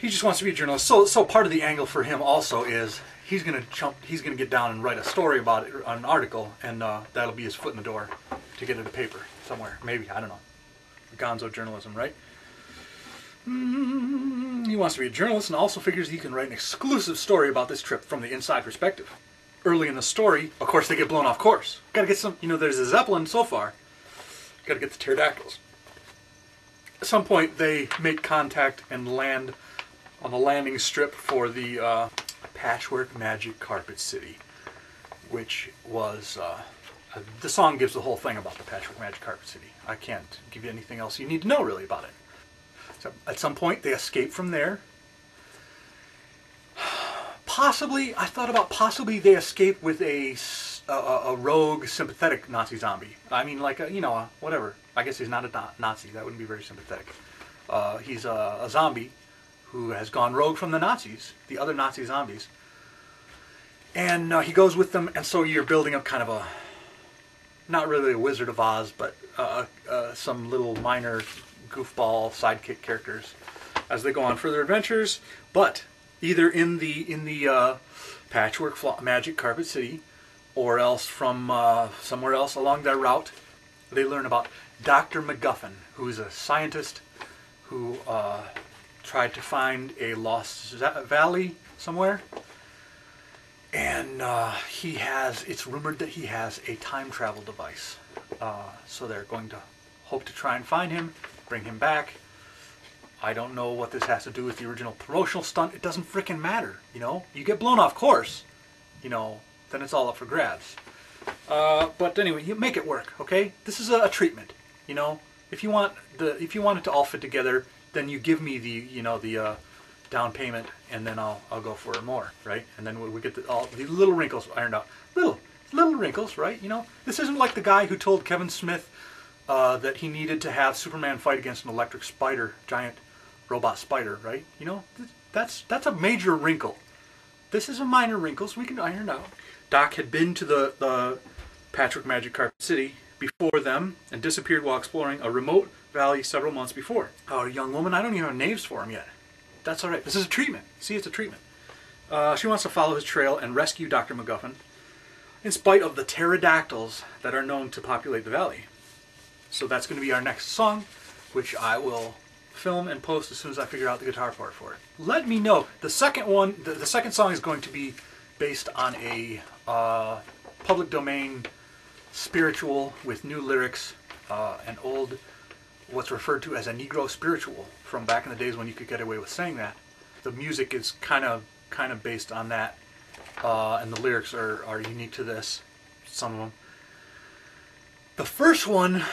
he just wants to be a journalist. So part of the angle for him also is he's gonna get down and write a story about it, an article, and that'll be his foot in the door to get it a paper somewhere. Maybe, I don't know. Gonzo journalism, right? He wants to be a journalist and also figures he can write an exclusive story about this trip from the inside perspective. Early in the story, of course, they get blown off course. Gotta get some, there's a Zeppelin so far. Gotta get the Pterodactyls. At some point, they make contact and land on the landing strip for the Patchwork Magic Carpet City, which was, the song gives the whole thing about the Patchwork Magic Carpet City. I can't give you anything else you need to know really about it. So at some point, they escape from there. Possibly, I thought about possibly they escape with a rogue, sympathetic Nazi zombie. I mean, like, whatever. I guess he's not a Nazi. That wouldn't be very sympathetic. He's a zombie who has gone rogue from the Nazis, the other Nazi zombies. And he goes with them, and so you're building up kind of a, not really a Wizard of Oz, but some little minor goofball sidekick characters as they go on further adventures. But either in the Patchwork Magic Carpet City, or else from somewhere else along their route, they learn about Dr. MacGuffin, who's a scientist who tried to find a lost valley somewhere. And it's rumored that he has a time travel device. So they're going to hope to try and find him, bring him back. I don't know what this has to do with the original promotional stunt. It doesn't frickin' matter, You get blown off course, then it's all up for grabs. But anyway, you make it work, okay? This is a treatment, If you want it to all fit together, then you give me the down payment, and then I'll go for more, right? And then we get all the little wrinkles ironed out. Little wrinkles, right? This isn't like the guy who told Kevin Smith that he needed to have Superman fight against an electric spider, giant robot spider, right? That's a major wrinkle. This is a minor wrinkle, so we can iron out. Doc had been to the Patchwork Magic Carpet City before them and disappeared while exploring a remote valley several months before. Oh, a young woman, I don't even have names for him yet. That's all right. This is a treatment. See, it's a treatment. She wants to follow his trail and rescue Dr. MacGuffin in spite of the pterodactyls that are known to populate the valley. So that's going to be our next song, which I will film and post as soon as I figure out the guitar part for it. Let me know. The second one, the second song is going to be based on a public domain spiritual with new lyrics, an old, what's referred to as a Negro spiritual from back in the days when you could get away with saying that. The music is kind of based on that, and the lyrics are unique to this, some of them. The first one,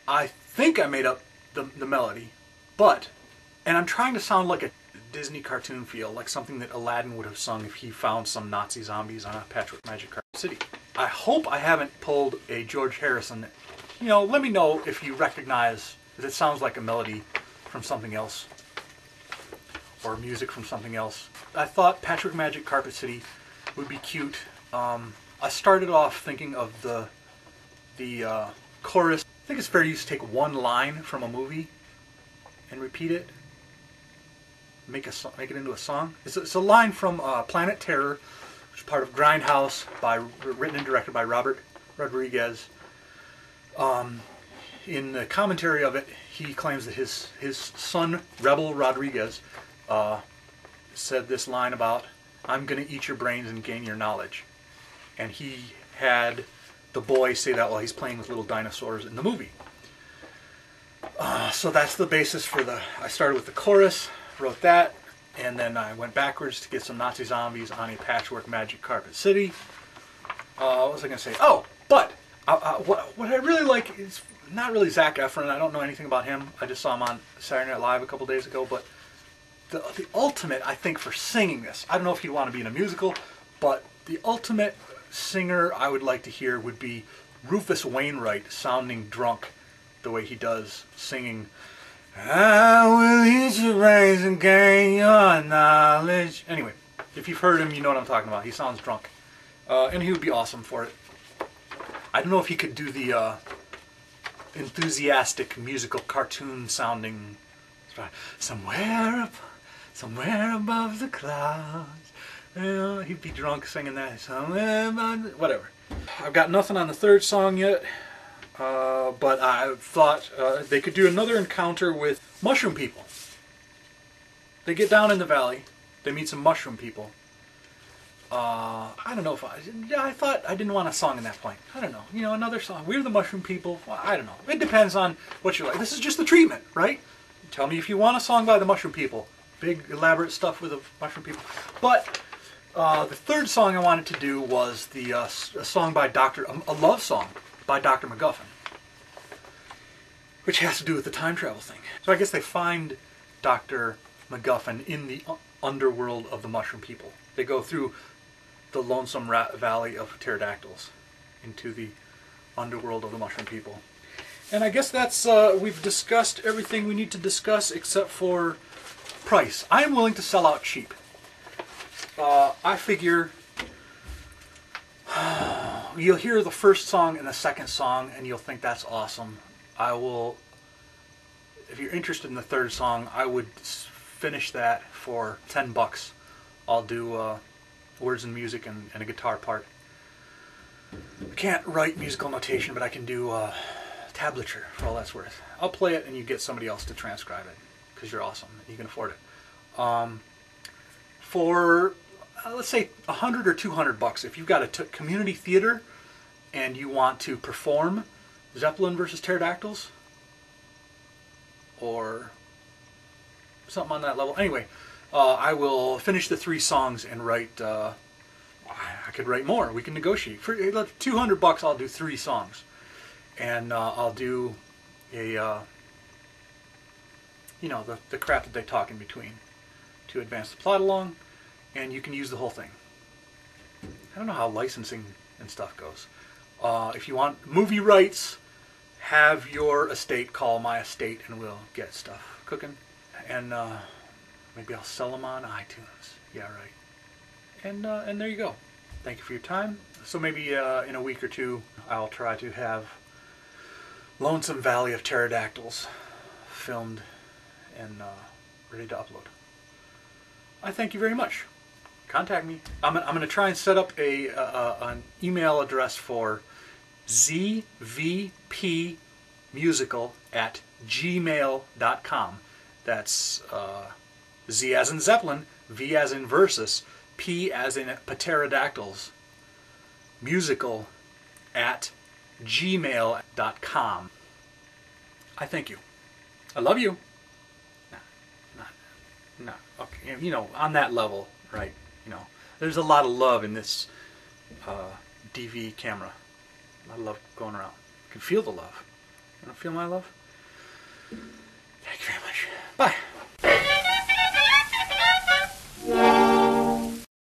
I think I made up the melody, and I'm trying to sound like a Disney cartoon feel, like something that Aladdin would have sung if he found some Nazi zombies on a Patchwork Magic Carpet City. I hope I haven't pulled a George Harrison. Let me know if you recognize that it sounds like a melody from something else, or music from something else. I thought Patchwork Magic Carpet City would be cute. I started off thinking of the chorus. I think it's fair use to take one line from a movie and repeat it. Make it into a song. It's a line from Planet Terror, which is part of Grindhouse, written and directed by Robert Rodriguez. In the commentary of it, he claims that his son, Rebel Rodriguez, said this line about, "I'm going to eat your brains and gain your knowledge." And he had the boy say that while he's playing with little dinosaurs in the movie. So that's the basis for I started with the chorus, wrote that, and then I went backwards to get some Nazi zombies on a Patchwork Magic Carpet City. What was I going to say? Oh, but what I really like is not really Zac Efron. I don't know anything about him. I just saw him on Saturday Night Live a couple days ago. But the ultimate, I think, for singing this, I don't know if he'd want to be in a musical, but the ultimate singer I would like to hear would be Rufus Wainwright sounding drunk the way he does, singing, "I will eat your brains and gain your knowledge." Anyway, if you've heard him, you know what I'm talking about. He sounds drunk. And he would be awesome for it. I don't know if he could do the enthusiastic musical cartoon sounding somewhere Somewhere above the clouds. Well, he'd be drunk singing that. Somewhere above the... Whatever. I've got nothing on the third song yet. But I thought they could do another encounter with mushroom people. They get down in the valley. They meet some mushroom people. I don't know if I thought I didn't want a song at that point. I don't know. You know, another song. We're the mushroom people. Well, I don't know. It depends on what you like. This is just the treatment, right? Tell me if you want a song by the mushroom people. Big, elaborate stuff with the mushroom people. But the third song I wanted to do was the a song by a love song by Dr. McGuffin, which has to do with the time travel thing. So I guess they find Dr. McGuffin in the underworld of the mushroom people. They go through the lonesome valley of pterodactyls into the underworld of the mushroom people. And I guess that's, we've discussed everything we need to discuss except for price. I am willing to sell out cheap. I figure you'll hear the first song and the second song and you'll think that's awesome. I will, if you're interested in the third song, I would finish that for $10. I'll do words and music and a guitar part. I can't write musical notation, but I can do tablature for all that's worth. I'll play it and you get somebody else to transcribe it because you're awesome and you can afford it. For let's say $100 or $200, if you've got a community theater and you want to perform Zeppelin versus Pterodactyls or something on that level. Anyway, I will finish the 3 songs and write, I could write more. We can negotiate. For $200, I'll do 3 songs. And I'll do a, you know, the crap that they talk in between to advance the plot along. And you can use the whole thing. I don't know how licensing and stuff goes. If you want movie rights, have your estate call my estate and we'll get stuff cooking. And maybe I'll sell them on iTunes. Yeah, right. And there you go. Thank you for your time. So maybe in a week or 2, I'll try to have Lonesome Valley of Pterodactyls filmed and ready to upload. I thank you very much. Contact me. I'm going to try and set up an email address for zvpmusical@gmail.com. That's Z as in Zeppelin, V as in Versus, P as in Pterodactyls, musical@gmail.com. I thank you. I love you. No. Okay. You know, on that level, right? You know, there's a lot of love in this DV camera. A lot of love going around. You can feel the love. You don't feel my love?